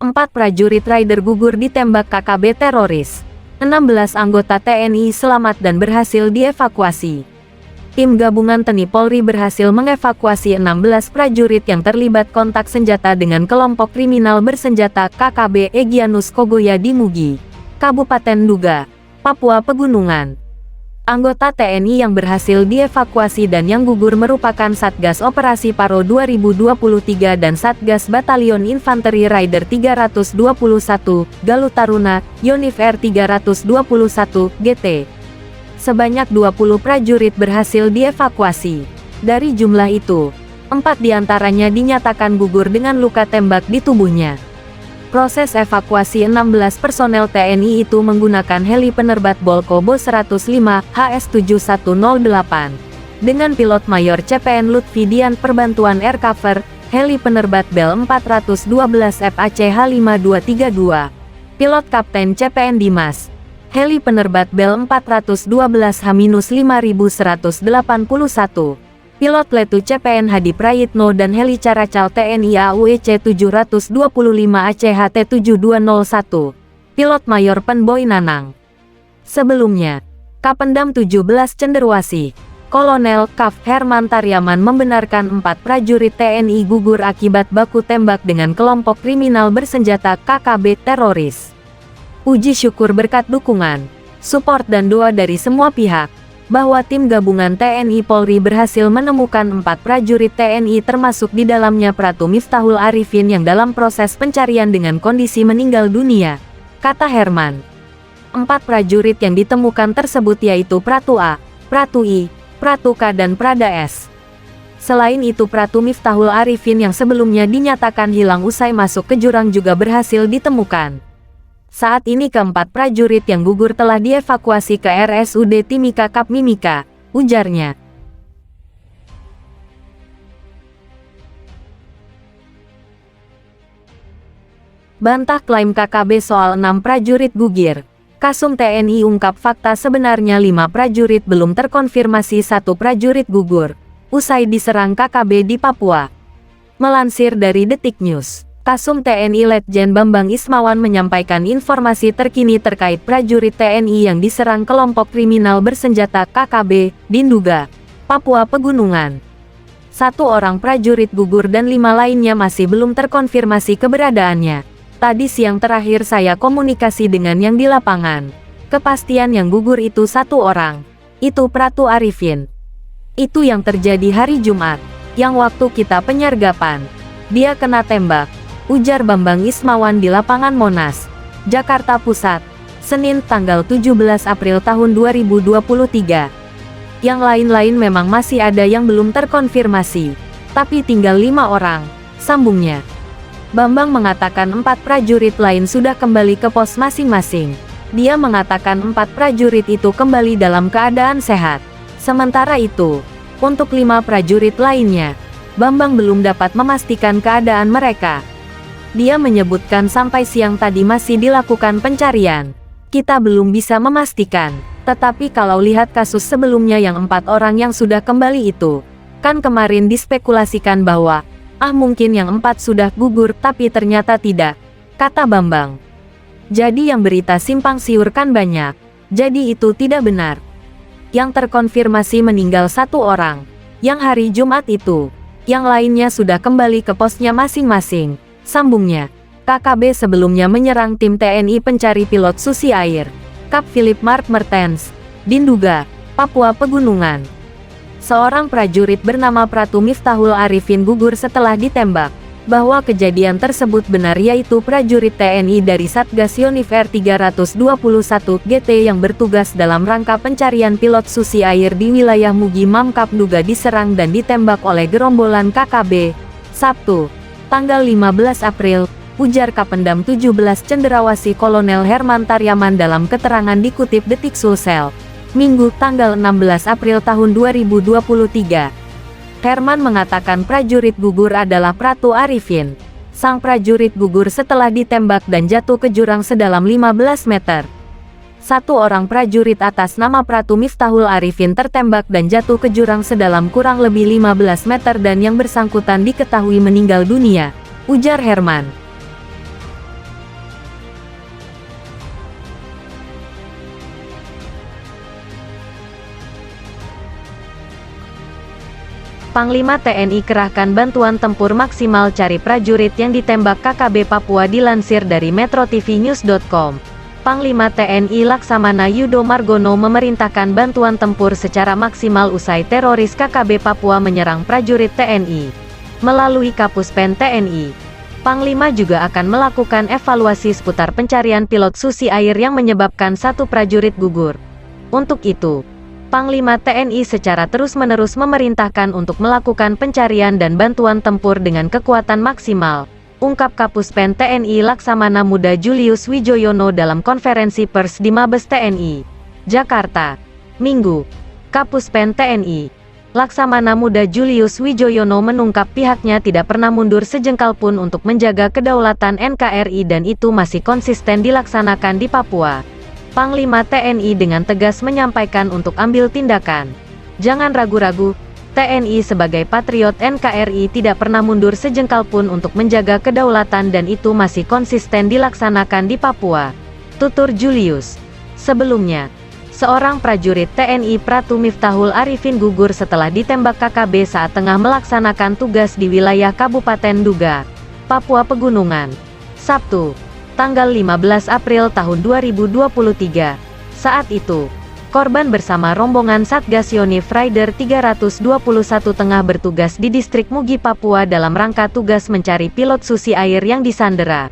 4 prajurit Raider gugur ditembak KKB teroris. 16 anggota TNI selamat dan berhasil dievakuasi. Tim gabungan TNI Polri berhasil mengevakuasi 16 prajurit yang terlibat kontak senjata dengan kelompok kriminal bersenjata KKB Egyanus Kogoya di Mugi, Kabupaten Nduga, Papua Pegunungan. Anggota TNI yang berhasil dievakuasi dan yang gugur merupakan Satgas Operasi Paro 2023 dan Satgas Batalion Infanteri Raider 321, Galuh Taruna, Yonif R 321, GT. Sebanyak 20 prajurit berhasil dievakuasi. Dari jumlah itu, 4 diantaranya dinyatakan gugur dengan luka tembak di tubuhnya. Proses evakuasi 16 personel TNI itu menggunakan heli penerbat Bolko-Bo 105 HS7108 dengan pilot Mayor CPN Lutfi Dian Perbantuan Air Cover, heli penerbat Bell 412 FACH 5232, pilot Kapten CPN Dimas, heli penerbat Bell 412 H-5181, pilot Letu CPN Hadi Prayitno dan heli Caracal TNI AUEC 725 ACHT 7201, pilot Mayor Penboy Nanang. Sebelumnya, Kapendam 17 Cenderawasih, Kolonel Kaf Herman Taryaman membenarkan 4 prajurit TNI gugur akibat baku tembak dengan kelompok kriminal bersenjata KKB teroris. Puji syukur berkat dukungan, support dan doa dari semua pihak, bahwa tim gabungan TNI Polri berhasil menemukan 4 prajurit TNI termasuk di dalamnya Pratu Miftahul Arifin yang dalam proses pencarian dengan kondisi meninggal dunia, kata Herman. 4 prajurit yang ditemukan tersebut yaitu Pratu A, Pratu I, Pratu K dan Prada S. Selain itu Pratu Miftahul Arifin yang sebelumnya dinyatakan hilang usai masuk ke jurang juga berhasil ditemukan. Saat ini keempat prajurit yang gugur telah dievakuasi ke RSUD Timika Kap Mimika, ujarnya. Bantah klaim KKB soal 6 prajurit gugur. Kasum TNI ungkap fakta sebenarnya 5 prajurit belum terkonfirmasi 1 prajurit gugur, usai diserang KKB di Papua. Melansir dari Detik News, Kasum TNI Letjen Bambang Ismawan menyampaikan informasi terkini terkait prajurit TNI yang diserang kelompok kriminal bersenjata KKB di Nduga, Papua Pegunungan. 1 orang prajurit gugur dan 5 lainnya masih belum terkonfirmasi keberadaannya. Tadi siang terakhir saya komunikasi dengan yang di lapangan. Kepastian yang gugur itu 1 orang. Itu Pratu Arifin. Itu yang terjadi hari Jumat, yang waktu kita penyergapan. Dia kena tembak, ujar Bambang Ismawan di lapangan Monas, Jakarta Pusat, Senin tanggal 17 April tahun 2023. Yang lain-lain memang masih ada yang belum terkonfirmasi, tapi tinggal 5 orang, sambungnya. Bambang mengatakan 4 prajurit lain sudah kembali ke pos masing-masing. Dia mengatakan 4 prajurit itu kembali dalam keadaan sehat. Sementara itu, untuk 5 prajurit lainnya, Bambang belum dapat memastikan keadaan mereka. Dia menyebutkan sampai siang tadi masih dilakukan pencarian. Kita belum bisa memastikan. Tetapi kalau lihat kasus sebelumnya yang 4 orang yang sudah kembali itu, kan kemarin dispekulasikan bahwa, mungkin yang 4 sudah gugur tapi ternyata tidak, kata Bambang. Jadi yang berita simpang siur kan banyak. Jadi itu tidak benar. Yang terkonfirmasi meninggal 1 orang, yang hari Jumat itu. Yang lainnya sudah kembali ke posnya masing-masing. Sambungnya, KKB sebelumnya menyerang tim TNI pencari pilot Susi Air, Kap Philip Mark Mertens, di Nduga, Papua Pegunungan. Seorang prajurit bernama Pratu Miftahul Arifin gugur setelah ditembak. Bahwa kejadian tersebut benar yaitu prajurit TNI dari Satgas Yonif R 321 GT yang bertugas dalam rangka pencarian pilot Susi Air di wilayah Mugi Mamkap Nduga diserang dan ditembak oleh gerombolan KKB, Sabtu, tanggal 15 April, ujar Kapendam 17 Cenderawasih Kolonel Herman Taryaman dalam keterangan dikutip Detik Sulsel, Minggu tanggal 16 April tahun 2023. Herman mengatakan prajurit gugur adalah Pratu Arifin. Sang prajurit gugur setelah ditembak dan jatuh ke jurang sedalam 15 meter. 1 orang prajurit atas nama Pratu Miftahul Arifin tertembak dan jatuh ke jurang sedalam kurang lebih 15 meter dan yang bersangkutan diketahui meninggal dunia, ujar Herman. Panglima TNI kerahkan bantuan tempur maksimal cari prajurit yang ditembak KKB Papua dilansir dari metrotvnews.com. Panglima TNI Laksamana Yudo Margono memerintahkan bantuan tempur secara maksimal usai teroris KKB Papua menyerang prajurit TNI. Melalui Kapuspen TNI, Panglima juga akan melakukan evaluasi seputar pencarian pilot Susi Air yang menyebabkan satu prajurit gugur. Untuk itu, Panglima TNI secara terus-menerus memerintahkan untuk melakukan pencarian dan bantuan tempur dengan kekuatan maksimal, ungkap Kapuspen TNI Laksamana Muda Julius Wijoyono dalam konferensi pers di Mabes TNI, Jakarta, Minggu. Kapuspen TNI Laksamana Muda Julius Wijoyono mengungkap pihaknya tidak pernah mundur sejengkal pun untuk menjaga kedaulatan NKRI dan itu masih konsisten dilaksanakan di Papua. Panglima TNI dengan tegas menyampaikan untuk ambil tindakan. Jangan ragu-ragu, TNI sebagai patriot NKRI tidak pernah mundur sejengkal pun untuk menjaga kedaulatan dan itu masih konsisten dilaksanakan di Papua, tutur Julius. Sebelumnya, seorang prajurit TNI Pratu Miftahul Arifin gugur setelah ditembak KKB saat tengah melaksanakan tugas di wilayah Kabupaten Duga, Papua Pegunungan, Sabtu, tanggal 15 April tahun 2023. Saat itu, korban bersama rombongan Satgas Yonif Rider 321 tengah bertugas di distrik Mugi Papua dalam rangka tugas mencari pilot Susi Air yang disandera.